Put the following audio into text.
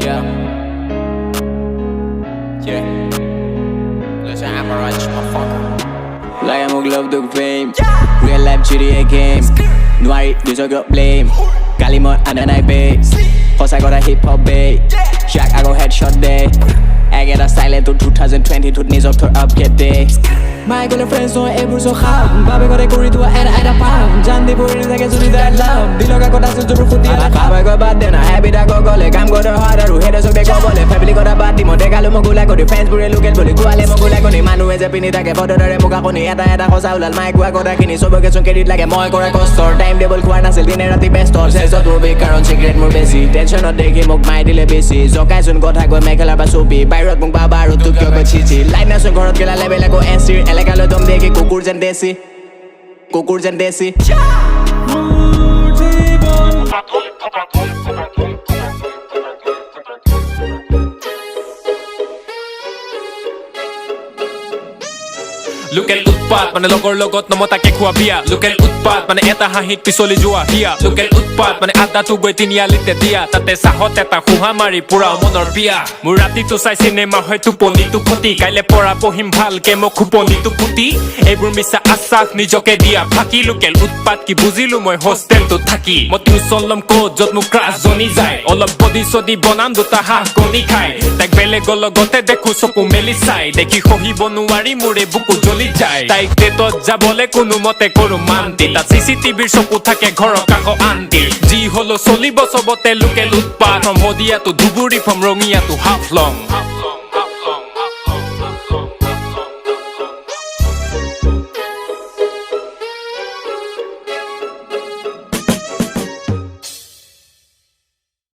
Yeah. Yeah. Listen, I'm a rich motherfucker. Like I'm a glove dog fame. Real life GTA game. Noir, there's a good blame. Kalimot and an IP. Cause I got a hip hop bay. Jack, I go headshot day. I get a silent to 2020 to knees up to up get day. My girlfriends don't ever so hard. Baby got a curry to a head at a pound. Jandy boy is like a Sunni that love. Diloga got us to the foot. I go bad then I happy that go go like I'm going to harder. Who haters so they go bole. Family got a bad demo. They got lomo go like the fans bure look at bully. Go ale mo go like on the man who is a pinny that get bother the muka koni. Eta cause I will my go go that kini. So get some credit like a moi go a coaster. Time table ko na sel dinner at the best store. Says to be karon secret more busy. Tension not dey game of my dile busy. So guys on got go make a laba soapy. Pirate mong babaro to kyo go chichi. Light na so gorot kila level like go answer. Elegalo dom deki kukur jan desi. Kukur jan desi. Local utpat মানে লগৰ লগত নমতাকে খোৱা বিয়া local উৎপাত মানে এটা হাঁহিত পিছলি যোৱা হিয়া লোকেল উৎপাত মানে আদাটো গৈ তিনিআলিতে দিয়া তাতে চাহত এটা খুহা মাৰি পুৰা মনৰ বিয়া মোৰ ৰাতিটো চাই চিনেমা হয় টোপনিটো ক্ষতি কাইলে পৰা পঢ়িম ভালকে মোক খুপনিটো ফুটি এইবোৰ মিছা আশ্বাস নিজকে দিয়া ফাঁকি লোকেল উৎপাত কি বুজিলো মই হোষ্টেলটো থাকি মই টিউচন লম ক'ত য'ত মোক ক্লাছ জনি যায় অলপ বডি চডি বনাম দুটা হাঁহ কণী খাই তাইক বেলেগৰ লগতে দেখো চকু মেলি চাই দেখি সহিব নোৱাৰি মোৰে বুকু জ্বলি যায় তাইক ডেটত যাবলে কোনো মতে কৰো মান্তি তাত চিচিটিভিৰ চকু থাকে ঘৰৰ কাষ আন্তি যি হলো চলিব চবতে লোকেল উৎপাত ফ্ৰম হদিয়া to Dhubri from Rangia to Haflong